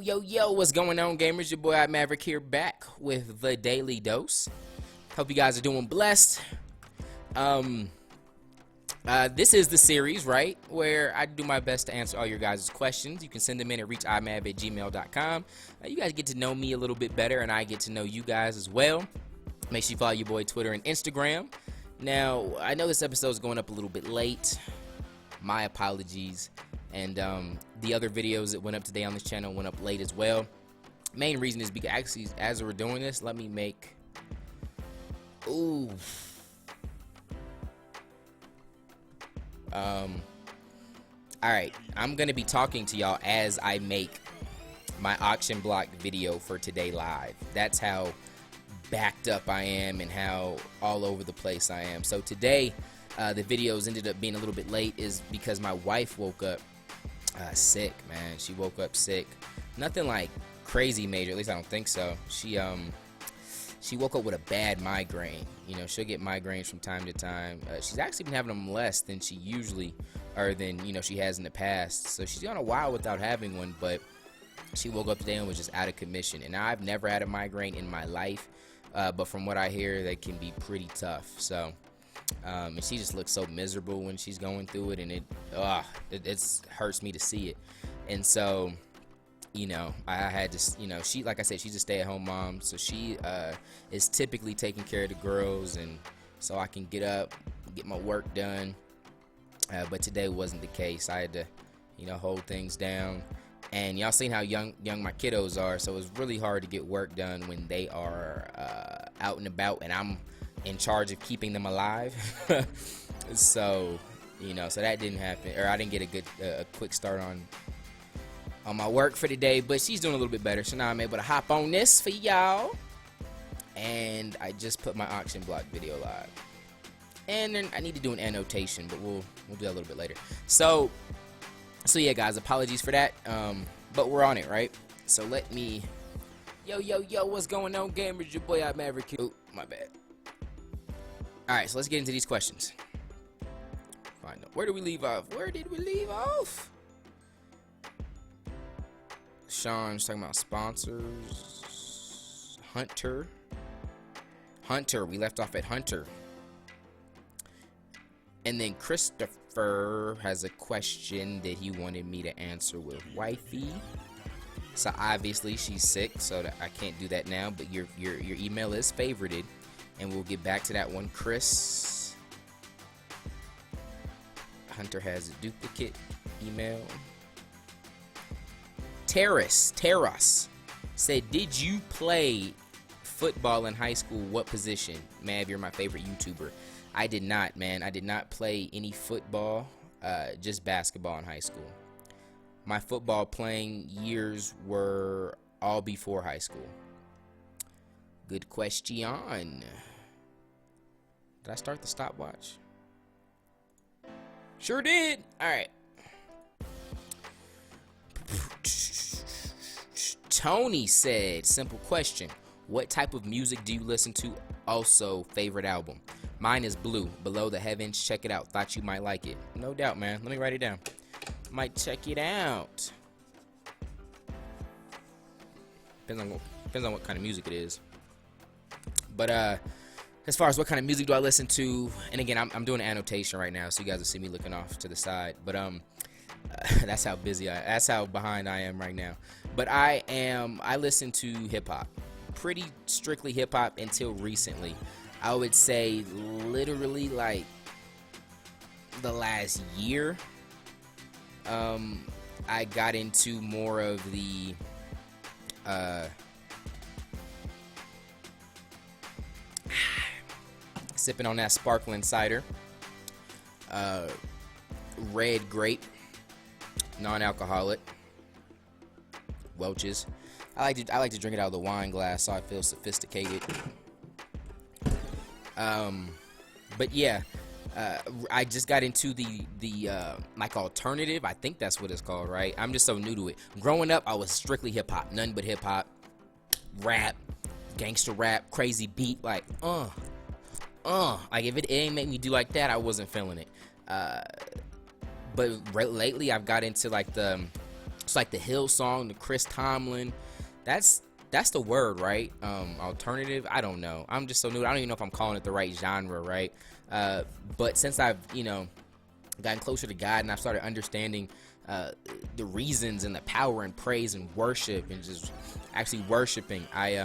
Yo, what's going on, gamers? Your boy mav-rik here, back with the Daily Dose. Hope you guys are doing blessed. This is the series, right, where I do my best to answer all your guys' questions. You can send them in at reachimav@gmail.com. You guys get to know me a little bit better, and I get to know you guys as well. Make sure you follow your boy Twitter and Instagram. Now, I know this episode is going up a little bit late. My apologies. And the other videos that went up today on this channel went up late as well. Main reason is because actually, as we're doing this, let me make... Ooh. Alright, I'm going to be talking to y'all as I make my auction block video for today live. That's how backed up I am and how all over the place I am. So today, the videos ended up being a little bit late is because my wife woke up sick, man. She woke up sick. Nothing like crazy major, at least I don't think so. She woke up with a bad migraine. You know, she'll get migraines from time to time. She's actually been having them less than she usually, or than, you know, she has in the past. So she's gone a while without having one, but she woke up today and was just out of commission. And I've never had a migraine in my life, but from what I hear, they can be pretty tough. So, and she just looks so miserable when she's going through it, and it hurts me to see it. And so, you know, I had to, you know, she, like I said, she's a stay-at-home mom, so she is typically taking care of the girls, and so I can get up, get my work done. But today wasn't the case. I had to, you know, hold things down. And y'all seen how young my kiddos are, so it's really hard to get work done when they are out and about, and I'm in charge of keeping them alive. So, you know, so that didn't happen, or I didn't get a quick start on my work for today, but she's doing a little bit better, so now I'm able to hop on this for y'all. And I just put my auction block video live, and then I need to do an annotation, but we'll do that a little bit later. So yeah, guys, apologies for that, but we're on it, right? So let me, yo, what's going on, gamers? Your boy mav-rik. Oh, my bad. All right, so let's get into these questions. Fine. Where did we leave off? Sean's talking about sponsors. Hunter, we left off at Hunter. And then Christopher has a question that he wanted me to answer with wifey. So obviously she's sick, so I can't do that now, but your email is favorited, and we'll get back to that one. Chris, Hunter has a duplicate email. Terras said, did you play football in high school? What position? Mav, you're my favorite YouTuber. I did not, man. I did not play any football, just basketball in high school. My football playing years were all before high school. Good question. Did I start the stopwatch? Sure did. All right. Tony said, simple question. What type of music do you listen to? Also, favorite album. Mine is Blue, Below the Heavens. Check it out. Thought you might like it. No doubt, man. Let me write it down. Might check it out. Depends on what kind of music it is. But as far as what kind of music do I listen to, and again, I'm doing an annotation right now, so you guys will see me looking off to the side. But that's how that's how behind I am right now. But I listen to hip hop, pretty strictly hip hop until recently. I would say literally like the last year. I got into more of the sipping on that sparkling cider, red grape, non-alcoholic, Welch's. I like to drink it out of the wine glass, so I feel sophisticated. But yeah, I just got into the like alternative. I think that's what it's called, right? I'm just so new to it. Growing up, I was strictly hip hop, nothing but hip hop, rap, gangster rap, crazy beat, like like if it ain't make me do like that, I wasn't feeling it. But lately I've got into like the It's like the Hill song, the Chris Tomlin. That's the word, right? Alternative. I don't know. I'm just so new. I don't even know if I'm calling it the right genre, right? But since I've gotten closer to God and I've started understanding the reasons and the power and praise and worship and just actually worshiping, I've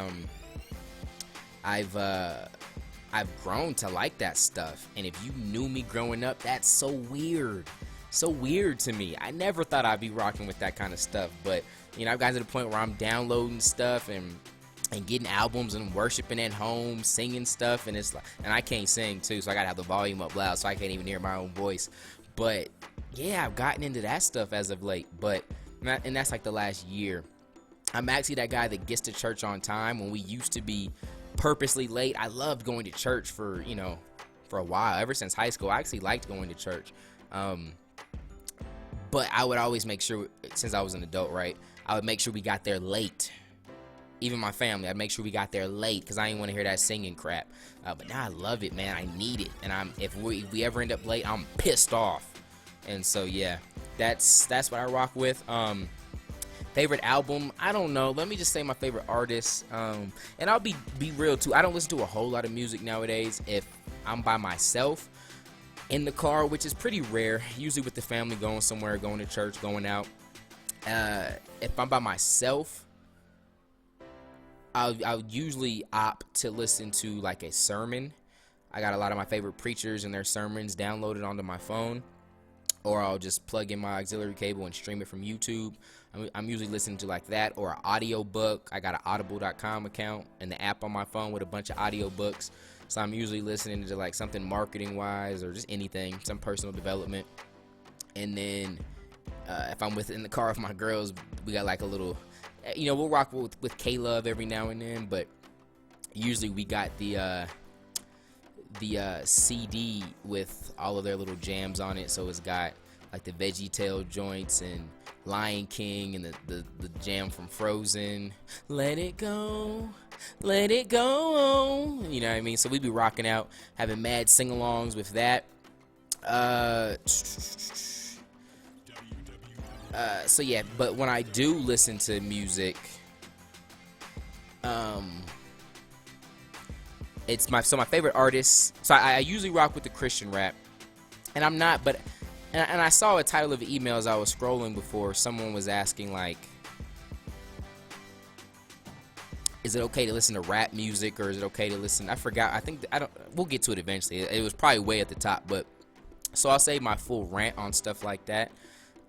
grown to like that stuff. And if you knew me growing up, that's so weird to me. I never thought I'd be rocking with that kind of stuff, but I've gotten to the point where I'm downloading stuff and getting albums and worshiping at home, singing stuff, and it's like, and I can't sing too, so I gotta have the volume up loud so I can't even hear my own voice. But yeah, I've gotten into that stuff as of late, and that's like the last year. I'm actually that guy that gets to church on time when we used to be purposely late. I loved going to church for a while. Ever since high school, I actually liked going to church. But I would always make sure, since I was an adult, right, I would make sure we got there late. Even my family, I'd make sure we got there late because I didn't want to hear that singing crap. But now I love it, man. I need it, and if we ever end up late, I'm pissed off. And so yeah, that's what I rock with. Favorite album, I don't know. Let me just say my favorite artist. And I'll be real too. I don't listen to a whole lot of music nowadays. If I'm by myself in the car, which is pretty rare, usually with the family going somewhere, going to church, going out. If I'm by myself, I'll usually opt to listen to like a sermon. I got a lot of my favorite preachers and their sermons downloaded onto my phone, or I'll just plug in my auxiliary cable and stream it from YouTube. I'm usually listening to like that, or an audio book. I got an audible.com account and the app on my phone with a bunch of audio books. So I'm usually listening to like something marketing wise or just anything, some personal development. And then if I'm in the car with my girls, we got like a little, we'll rock with K-Love every now and then, but usually we got the CD with all of their little jams on it. So it's got like the Veggie Tale joints and Lion King and the jam from Frozen. Let it go. Let it go. You know what I mean? So we be rocking out, having mad sing-alongs with that. So yeah, but when I do listen to music, it's my favorite artists. So I usually rock with the Christian rap, and I'm not, but and I saw a title of an email as I was scrolling before. Someone was asking like, is it okay to listen to rap music, or is it okay to listen? I forgot. We'll get to it eventually. It was probably way at the top, but so I'll save my full rant on stuff like that.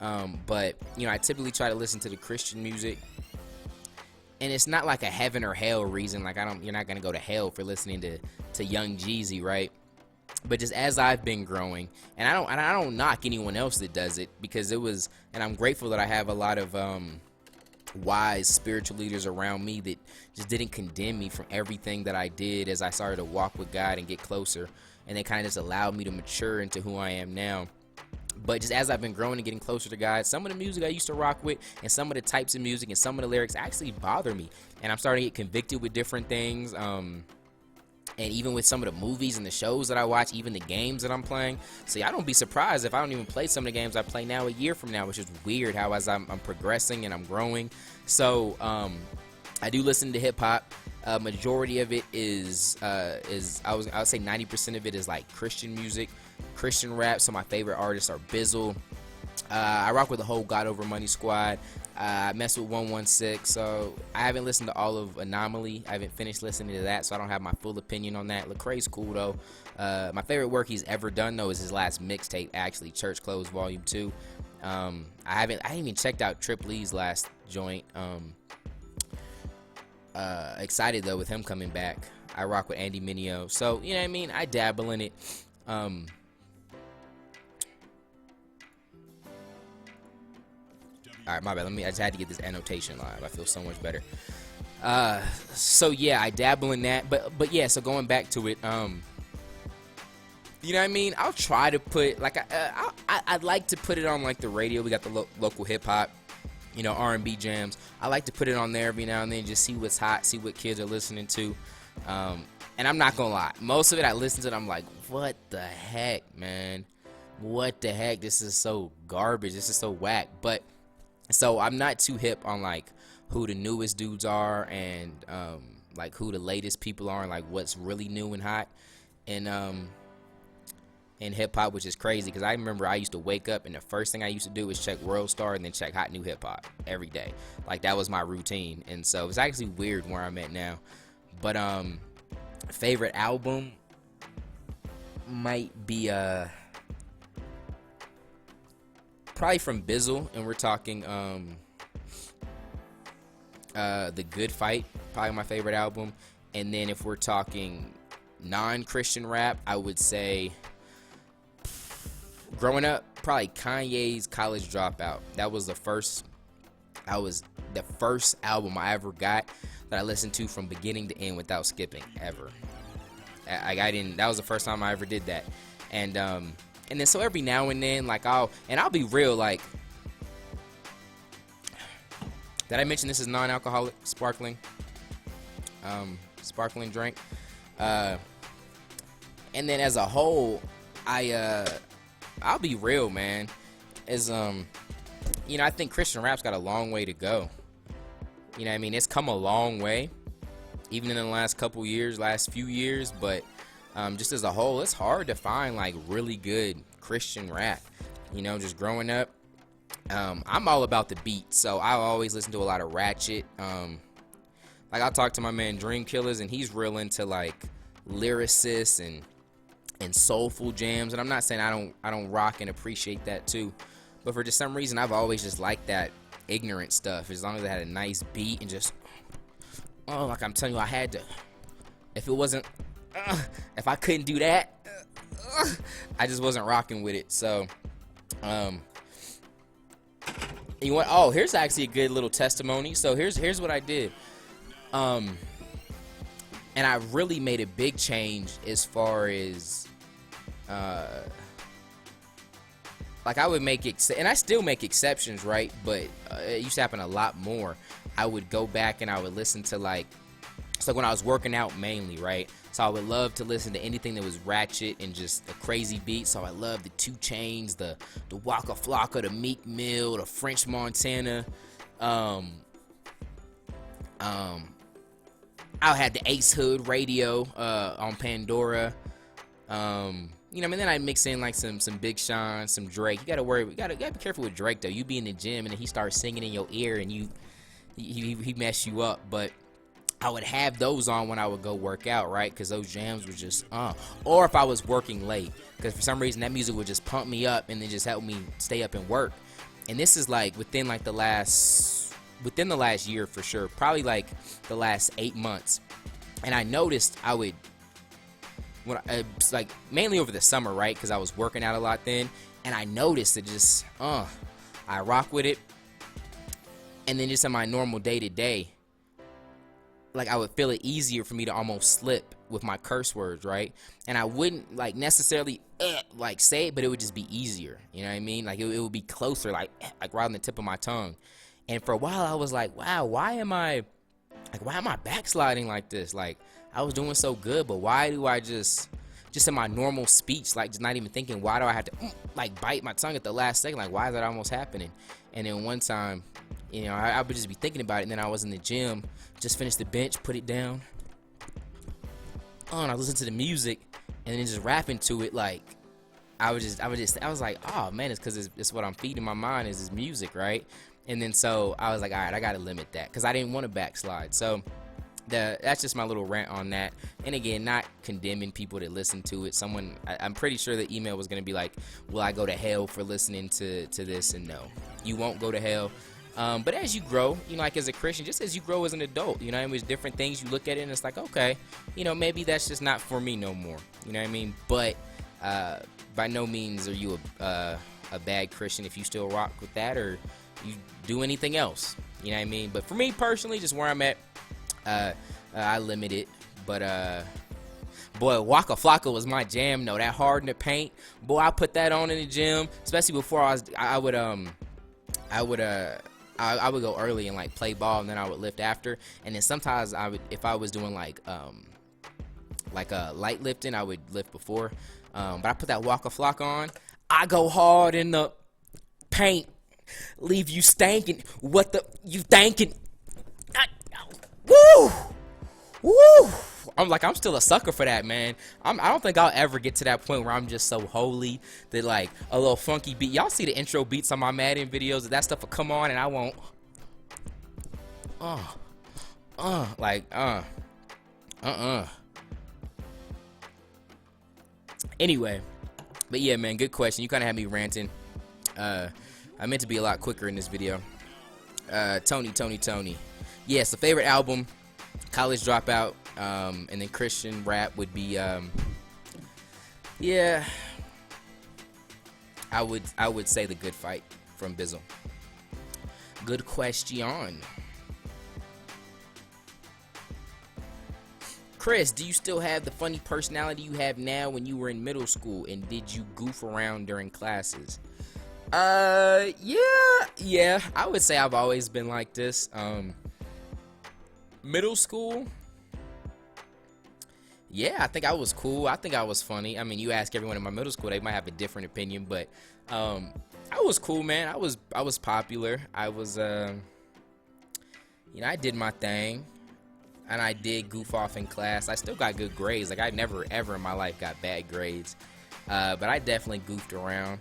But I typically try to listen to the Christian music, and it's not like a heaven or hell reason. Like you're not gonna go to hell for listening to Young Jeezy, right? But just as I've been growing, and I don't knock anyone else that does it, because and I'm grateful that I have a lot of wise spiritual leaders around me that just didn't condemn me from everything that I did as I started to walk with God and get closer, and they kind of just allowed me to mature into who I am now. But just as I've been growing and getting closer to God, some of the music I used to rock with and some of the types of music and some of the lyrics actually bother me, and I'm starting to get convicted with different things. And even with some of the movies and the shows that I watch, even the games that I'm playing. See, I don't be surprised if I don't even play some of the games I play now a year from now, which is weird how as I'm progressing and I'm growing. So I do listen to hip hop. Majority of it is I would say 90% of it is like Christian music, Christian rap. So my favorite artists are Bizzle. I rock with the whole God Over Money squad. I mess with 116, so I haven't listened to all of Anomaly. I haven't finished listening to that, so I don't have my full opinion on that. Lecrae's cool though. My favorite work he's ever done though is his last mixtape, actually, Church Clothes Volume 2. I haven't even checked out Trip Lee's last joint. Excited though with him coming back. I rock with Andy Mineo, so you know what I mean. I dabble in it. All right, my bad. I just had to get this annotation live. I feel so much better. So yeah, I dabble in that, but yeah. So going back to it, you know what I mean. I'll try to put like I'd like to put it on like the radio. We got the local hip hop, R&B jams. I like to put it on there every now and then, just see what's hot, see what kids are listening to. And I'm not gonna lie, most of it I listen to, and I'm like, what the heck, man? What the heck? This is so garbage. This is so whack. But So I'm not too hip on like who the newest dudes are, and like who the latest people are, and like what's really new and hot in hip hop, which is crazy because I remember I used to wake up and the first thing I used to do was check World Star and then check Hot New Hip Hop every day. Like that was my routine, and so it's actually weird where I'm at now. But favorite album might be probably from Bizzle, and we're talking The Good Fight, probably my favorite album. And then if we're talking non-Christian rap, I would say growing up, probably Kanye's College Dropout. That was the first album I ever got that I listened to from beginning to end without skipping ever. That was the first time I ever did that. And then so every now and then, like I'll be real, like, did I mention this is non-alcoholic sparkling drink? And then as a whole, I'll be real, man. I think Christian rap's got a long way to go. You know what I mean? It's come a long way, even in the last few years, but just as a whole, it's hard to find like really good Christian rap. Just growing up, I'm all about the beat, so I always listen to a lot of Ratchet. Like I talked to my man Dream Killers, and he's real into like lyricists and soulful jams. And I'm not saying I don't rock and appreciate that too, but for just some reason I've always just liked that ignorant stuff. As long as it had a nice beat and just like I'm telling you, I had to. If I couldn't do that, I just wasn't rocking with it. So you want? Oh, here's actually a good little testimony. So here's what I did. And I really made a big change as far as like I would make and I still make exceptions, right? But it used to happen a lot more. I would go back and I would listen to like when I was working out mainly, right? So I would love to listen to anything that was ratchet and just a crazy beat. So I love the 2 Chainz, the Waka Flocka, the Meek Mill, the French Montana. I had the Ace Hood radio on Pandora. And then I mix in like some Big Sean, some Drake. You gotta be careful with Drake though. You be in the gym and then he starts singing in your ear and he mess you up. But I would have those on when I would go work out, right? Because those jams were just or if I was working late, because for some reason that music would just pump me up and then just help me stay up and work. And this is like within the last year for sure, probably like the last 8 months. And I noticed it's like mainly over the summer, right? Because I was working out a lot then, and I noticed it just I rock with it. And then just in my normal day to day, like I would feel it easier for me to almost slip with my curse words, right? And I wouldn't like necessarily like say it, but it would just be easier. You know what I mean? Like it would be closer, like right on the tip of my tongue. And for a while I was like, wow, why am I backsliding like this? Like I was doing so good, but why do I just in my normal speech, like just not even thinking, why do I have to like bite my tongue at the last second? Like why is that almost happening? And then one time, I would just be thinking about it, and then I was in the gym, just finished the bench, put it down, and I listened to the music, and then just rapping to it. Like I was like, oh man, it's because it's what I'm feeding my mind is this music, right? And then so I was like, all right, I gotta limit that because I didn't want to backslide. So that's just my little rant on that. And again, not condemning people that listen to it. I'm pretty sure the email was gonna be like, will I go to hell for listening to this? And no, you won't go to hell. But as you grow, like as a Christian, just as you grow as an adult, and with different things, you look at it and it's like, okay, maybe that's just not for me no more. You know what I mean? But by no means are you a bad Christian if you still rock with that or you do anything else. You know what I mean? But for me personally, just where I'm at, I limit it. But boy, Waka Flocka was my jam though. That hard in the paint, boy, I put that on in the gym, especially before I would go early and like play ball, and then I would lift after. And then sometimes if I was doing like light lifting, I would lift before. But I put that Waka Flocka on. I go hard in the paint. Leave you stankin'. What the? You thinking? Woo! Woo! I'm still a sucker for that, man. I don't think I'll ever get to that point where I'm just so holy that like a little funky beat. Y'all see the intro beats on my Madden videos? That stuff will come on and I won't. Anyway, but yeah, man, good question. You kind of had me ranting. I meant to be a lot quicker in this video. Tony. Yes, the favorite album, College Dropout, and then Christian rap would be, yeah, I would say The Good Fight from Bizzle. Good question. Chris, do you still have the funny personality you have now when you were in middle school, and did you goof around during classes? Yeah, I would say I've always been like this. Middle school, yeah, I think I was cool. I think I was funny. I mean, you ask everyone in my middle school, they might have a different opinion, but I was cool, man. I was popular. I was, I did my thing, and I did goof off in class. I still got good grades. Like, I never ever in my life got bad grades, but I definitely goofed around.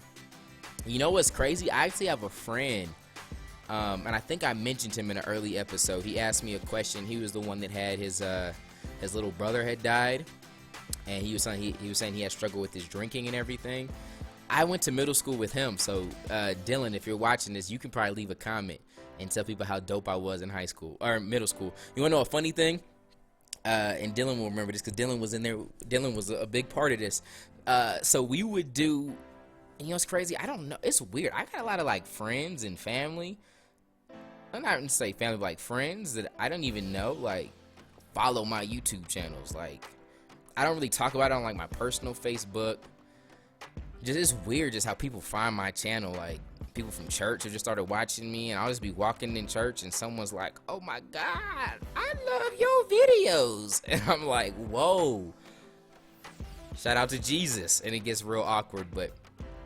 You know what's crazy? I actually have a friend, and I think I mentioned him in an early episode. He asked me a question. He was the one that had his little brother had died, and he was saying he had struggled with his drinking and everything. I went to middle school with him, so Dylan, if you're watching this, you can probably leave a comment and tell people how dope I was in high school or middle school. You wanna know a funny thing? And Dylan will remember this because Dylan was in there. Dylan was a big part of this. So we would do. You know what's crazy? I don't know. It's weird. I got a lot of like friends and family. I'm not gonna say family, but like friends that I don't even know. Like follow my YouTube channels. Like I don't really talk about it on like my personal Facebook. Just it's weird just how people find my channel. Like people from church have just started watching me, and I'll just be walking in church and someone's like, "Oh my God, I love your videos," and I'm like, "Whoa!" Shout out to Jesus, and it gets real awkward, but.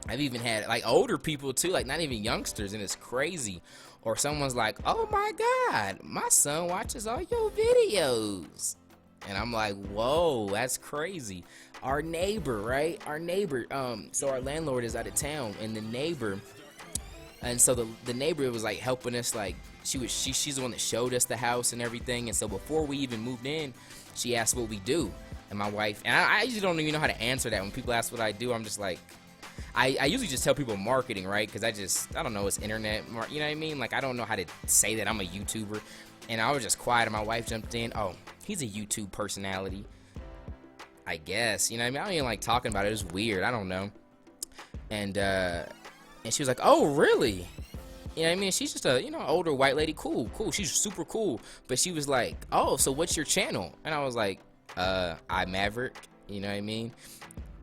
I've even had like older people too, like not even youngsters, and it's crazy. Or someone's like, "Oh my God, my son watches all your videos," and I'm like, "Whoa, that's crazy." Our neighbor, right? Our neighbor. So our landlord is out of town, and the neighbor, and so the neighbor was like helping us. Like she's the one that showed us the house and everything. And so before we even moved in, she asked what we do, and my wife and I usually don't even know how to answer that when people ask what I do. I'm just like. I usually just tell people marketing, right? Because I don't know, it's internet, you know what I mean? Like, I don't know how to say that I'm a YouTuber. And I was just quiet, and my wife jumped in. Oh, he's a YouTube personality. I guess, you know what I mean? I don't even like talking about it. It was weird. I don't know. And she was like, "Oh, really?" You know what I mean? She's just a, older white lady. Cool. She's super cool. But she was like, "Oh, so what's your channel?" And I was like, mav-rik. You know what I mean?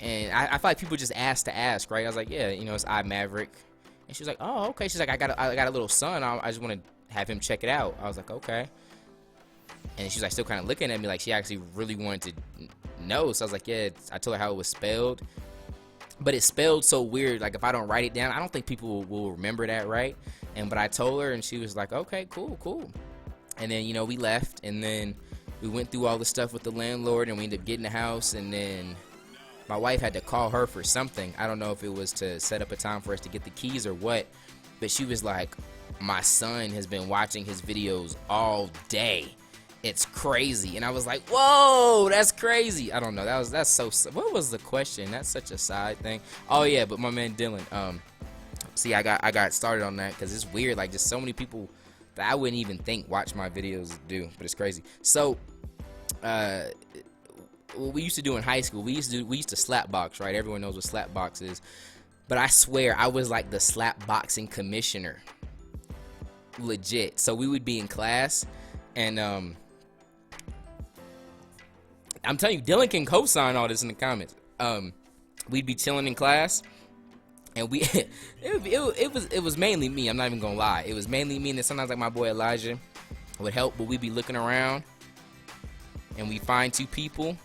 And I feel like people just ask to ask, right? I was like, yeah, it's mav-rik. And she was like, "Oh, okay." She's like, I got a little son. I just want to have him check it out. I was like, okay. And she's like still kind of looking at me like she actually really wanted to know. So I was like, yeah. I told her how it was spelled. But it's spelled so weird. Like if I don't write it down, I don't think people will remember that, right? But I told her, and she was like, okay, cool. And then, we left. And then we went through all the stuff with the landlord, and we ended up getting the house. And then my wife had to call her for something. I don't know if it was to set up a time for us to get the keys or what, but she was like, "My son has been watching his videos all day. It's crazy." And I was like, "Whoa, that's crazy." I don't know. That's so. What was the question? That's such a side thing. Oh yeah, but my man Dylan. See, I got started on that because it's weird. Like just so many people that I wouldn't even think watch my videos do, but it's crazy. So, what we used to do in high school, we used to slap box, right? Everyone knows what slap box is. But I swear I was like the slap boxing commissioner. Legit. So we would be in class, and I'm telling you, Dylan can co-sign all this in the comments. We'd be chilling in class, and it was mainly me. I'm not even gonna lie. It was mainly me, and then sometimes like my boy Elijah would help, but we'd be looking around, and we find two people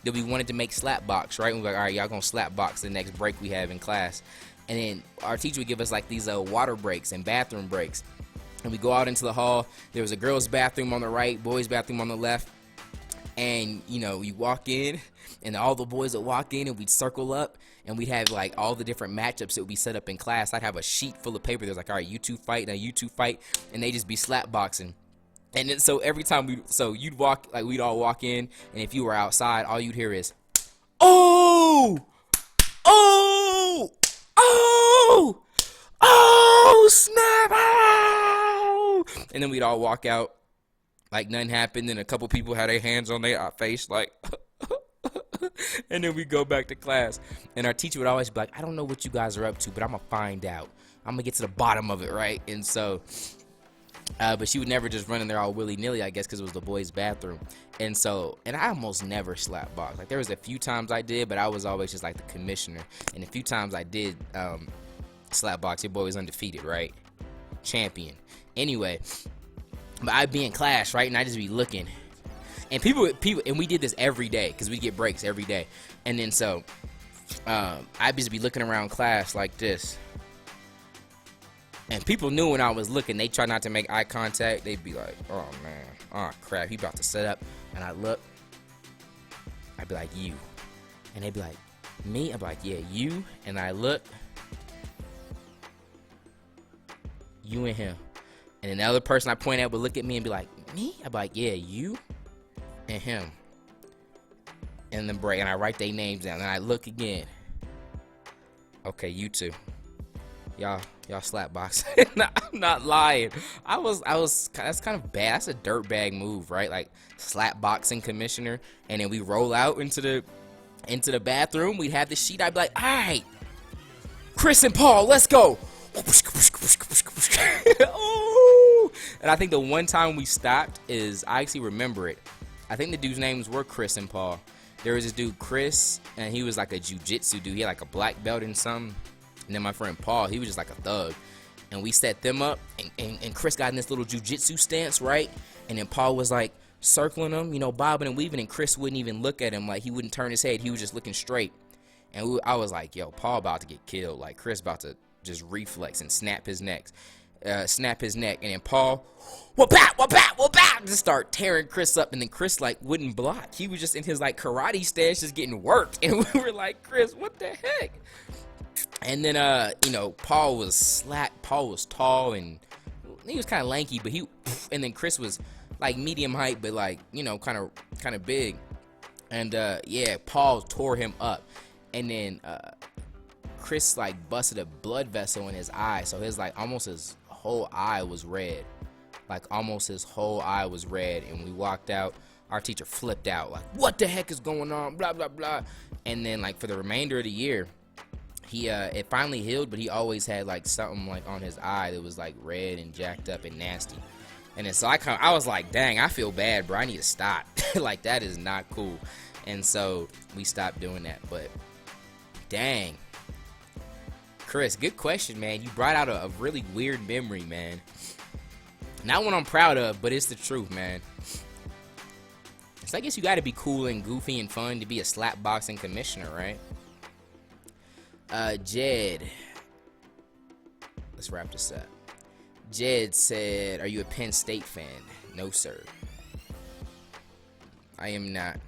that we wanted to make slap box, right? And we're like, all right, y'all gonna slap box the next break we have in class. And then our teacher would give us like these water breaks and bathroom breaks. And we go out into the hall. There was a girl's bathroom on the right, boys' bathroom on the left. And, you know, you walk in, and all the boys would walk in, and we'd circle up, and we'd have, like, all the different matchups that would be set up in class. I'd have a sheet full of paper. There's like, all right, you two fight, now you two fight, and they just be slap boxing. And then, so every time you'd walk, like, we'd all walk in, and if you were outside, all you'd hear is, oh, oh, oh, oh, snap, oh. And then we'd all walk out like nothing happened, and a couple people had their hands on their face, like, and then we go back to class. And our teacher would always be like, I don't know what you guys are up to, but I'm gonna find out. I'm gonna get to the bottom of it, right? And so, but she would never just run in there all willy-nilly, I guess, because it was the boys' bathroom. And so, and I almost never slap box. Like, there was a few times I did, but I was always just like the commissioner. And a few times I did slap box. Your boy was undefeated, right? Champion. Anyway, but I'd be in class, right, and I'd just be looking. And people, and we did this every day, because we get breaks every day. And then so, I'd just be looking around class like this. And people knew when I was looking. They try not to make eye contact. They'd be like, oh, man, oh, crap, he about to set up. And I'd look. I'd be like, you. And they'd be like, me? I'd be like, yeah, you. And I look. You and him. And then the other person I point at would look at me and be like, me? I'd be like, yeah, you and him. And then break. And I write their names down. And I look again. Okay, you two. Y'all slap box. I'm not lying. That's kind of bad. That's a dirtbag move, right? Like, slap boxing commissioner. And then we roll out into the bathroom. We'd have the sheet. I'd be like, all right, Chris and Paul, let's go. Oh! And I think the one time we stopped is, I actually remember it. I think the dude's names were Chris and Paul. There was this dude, Chris, and he was like a jiu-jitsu dude. He had like a black belt in something. And then my friend Paul, he was just like a thug. And we set them up, and Chris got in this little jiu-jitsu stance, right? And then Paul was like circling him, you know, bobbing and weaving, and Chris wouldn't even look at him. Like, he wouldn't turn his head. He was just looking straight. And I was like, yo, Paul about to get killed. Like, Chris about to just reflex and snap his neck. And then Paul, just start tearing Chris up. And then Chris, like, wouldn't block. He was just in his, like, karate stance just getting worked. And we were like, Chris, what the heck? And then, you know, Paul was tall, and he was kind of lanky, but and then Chris was, like, medium height, but, like, you know, kind of big. And, yeah, Paul tore him up. And then, Chris, like, busted a blood vessel in his eye, so almost his whole eye was red. Like, almost his whole eye was red. And we walked out. Our teacher flipped out, like, what the heck is going on? Blah, blah, blah. And then, like, for the remainder of the year, it finally healed, but he always had, like, something, like, on his eye that was, like, red and jacked up and nasty. And then so I was like, dang, I feel bad, bro. I need to stop. Like, that is not cool. And so we stopped doing that. But dang, Chris, good question, man. You brought out a really weird memory, man. Not one I'm proud of, but it's the truth, man. So I guess you got to be cool and goofy and fun to be a slap boxing commissioner, right? Jed, let's wrap this up. Jed said, are you a Penn State fan? No, sir. I am not.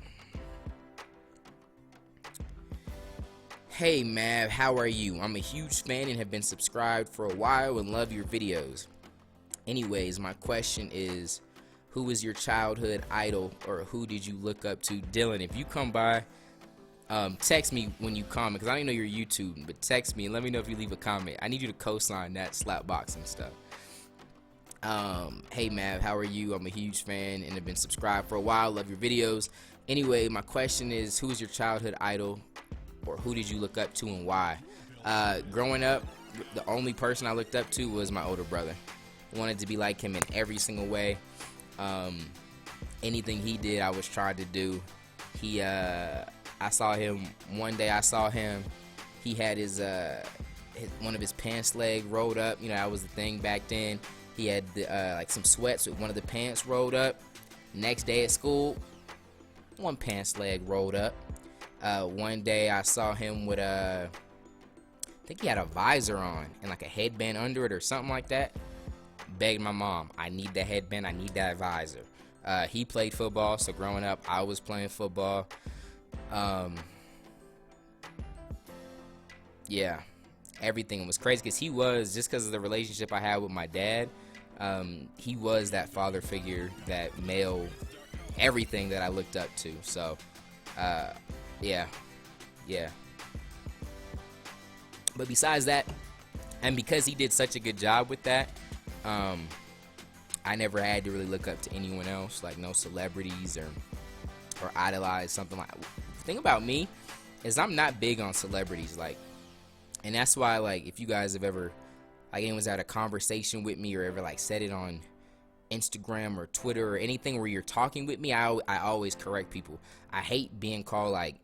Hey, Mav, how are you? I'm a huge fan and have been subscribed for a while and love your videos. Anyways, my question is, who was your childhood idol, or who did you look up to? Dylan, if you come by, text me when you comment, because I don't even know you're YouTubing, but text me and let me know if you leave a comment. I need you to co-sign that slap boxing stuff. Hey, Mav, how are you? I'm a huge fan and have been subscribed for a while. Love your videos. Anyway, my question is, who is your childhood idol, or who did you look up to and why? Growing up, the only person I looked up to was my older brother. I wanted to be like him in every single way. Anything he did, I was trying to do. I saw him one day. He had one of his pants leg rolled up. You know, that was the thing back then. He had like some sweats with one of the pants rolled up. Next day at school, one pants leg rolled up. One day I saw him with I think he had a visor on and like a headband under it or something like that. Begged my mom, I need that headband, I need that visor. He played football, so growing up, I was playing football. Yeah, everything was crazy because he was, just because of the relationship I had with my dad, he was that father figure, that male, everything that I looked up to. So, yeah. But besides that, and because he did such a good job with that, I never had to really look up to anyone else, like no celebrities or idolize something like. The thing about me is I'm not big on celebrities, like, and that's why, like, if you guys have ever, like, anyone's had a conversation with me or ever like said it on Instagram or Twitter or anything where you're talking with me, I always correct people. I hate being called like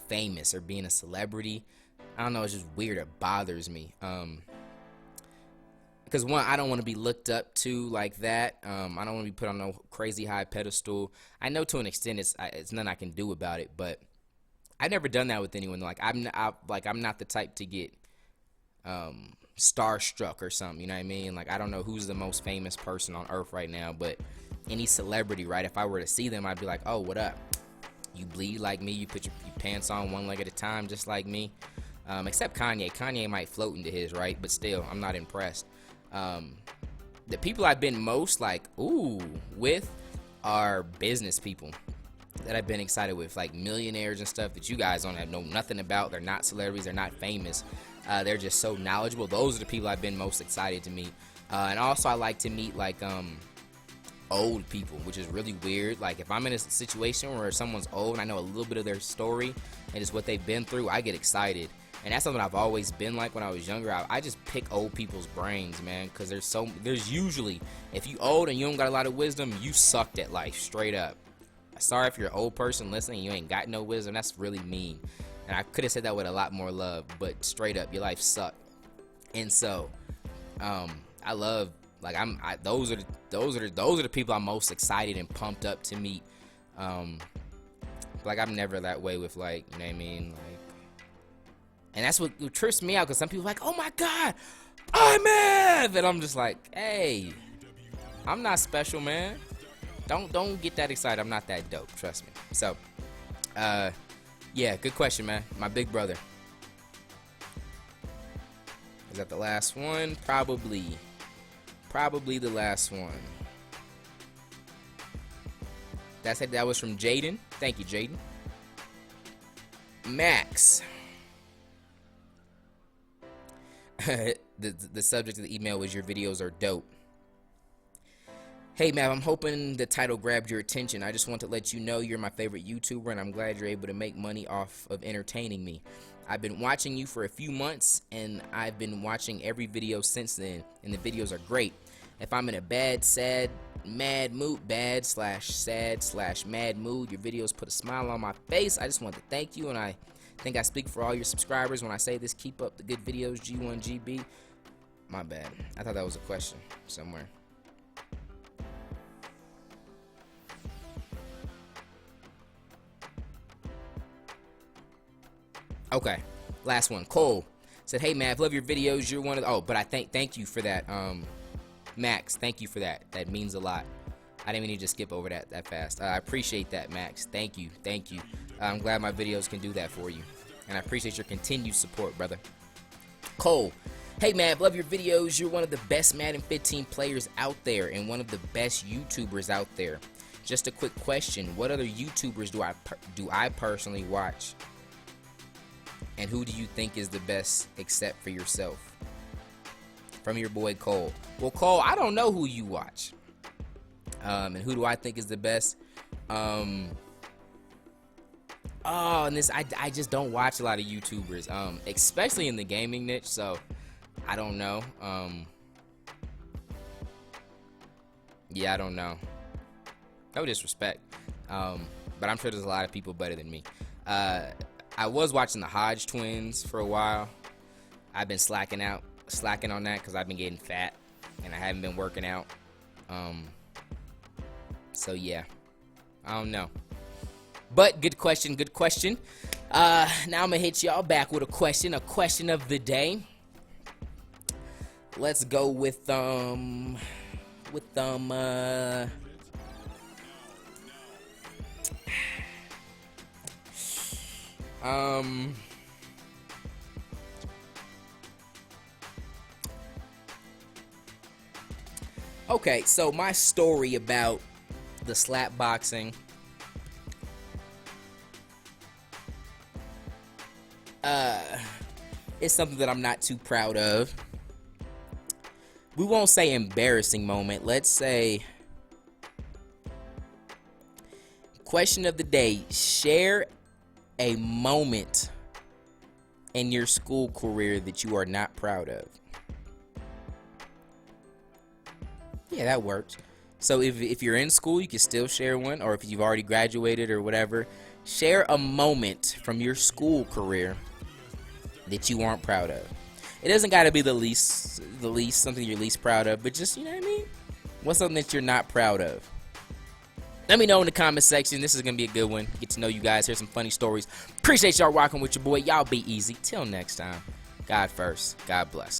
famous or being a celebrity. I don't know, it's just weird. It bothers me. Because one, I don't want to be looked up to like that. I don't want to be put on no crazy high pedestal. I know to an extent it's nothing I can do about it, but I've never done that with anyone. Like I'm not the type to get starstruck or something. You know what I mean? Like I don't know who's the most famous person on earth right now, but any celebrity, right? If I were to see them, I'd be like, oh, what up? You bleed like me. You put your pants on one leg at a time, just like me. Except Kanye. Kanye might float into his, right? But still, I'm not impressed. The people I've been most like, ooh, with are business people that I've been excited with, like millionaires and stuff that you guys don't know nothing about. They're not celebrities. They're not famous. They're just so knowledgeable. Those are the people I've been most excited to meet. And also I like to meet like old people, which is really weird. Like if I'm in a situation where someone's old and I know a little bit of their story and it's what they've been through, I get excited. And that's something I've always been like when I was younger. I just pick old people's brains, man, because there's usually, if you old and you don't got a lot of wisdom, you sucked at life, straight up. Sorry if you're an old person listening and you ain't got no wisdom. That's really mean. And I could have said that with a lot more love, but straight up, your life sucked. And so, I love, like, those are the people I'm most excited and pumped up to meet. Like I'm never that way with, like, you know what I mean, like. And that's what trips me out, because some people are like, oh my God, I'm Mav! And I'm just like, hey, I'm not special, man. Don't get that excited. I'm not that dope, trust me. So, yeah, good question, man. My big brother. Is that the last one? Probably the last one. That was from Jaden. Thank you, Jaden. Max. The subject of the email was, your videos are dope. Hey Mav, I'm hoping the title grabbed your attention. I just want to let you know you're my favorite YouTuber, and I'm glad you're able to make money off of entertaining me. I've been watching you for a few months, and I've been watching every video since then, and the videos are great. If I'm in a bad, sad, mad mood, bad/sad/mad mood, your videos put a smile on my face. I just want to thank you, and I think I speak for all your subscribers when I say this. Keep up the good videos, G1GB. My bad. I thought that was a question somewhere. Okay, last one. Cole said, "Hey Mav, love your videos. You're one of the." Oh, but I thank you for that, Max. Thank you for that. That means a lot. I didn't mean to just skip over that fast. I appreciate that, Max. Thank you. I'm glad my videos can do that for you, and I appreciate your continued support, brother. Cole, hey Mav, love your videos. You're one of the best Madden 15 players out there, and one of the best YouTubers out there. Just a quick question: what other YouTubers do I personally watch? And who do you think is the best except for yourself? From your boy Cole. Well, Cole, I don't know who you watch. And who do I think is the best? And this, I just don't watch a lot of YouTubers, especially in the gaming niche, so I don't know. Yeah, I don't know. No disrespect. But I'm sure there's a lot of people better than me. I was watching the Hodge twins for a while. I've been slacking on that because I've been getting fat and I haven't been working out. So yeah, I don't know. But good question. Now I'm gonna hit y'all back with a question of the day. Let's go with okay, so my story about the slap boxing is something that I'm not too proud of. We won't say embarrassing moment. Let's say question of the day. Share a moment in your school career that you are not proud of. Yeah, that works. So if you're in school, you can still share one, or if you've already graduated or whatever, share a moment from your school career that you aren't proud of. It doesn't got to be the least something you're least proud of, but just, you know what I mean? What's something that you're not proud of? Let me know in the comment section. This is going to be a good one. Get to know you guys. Hear some funny stories. Appreciate y'all rocking with your boy. Y'all be easy. Till next time. God first. God bless.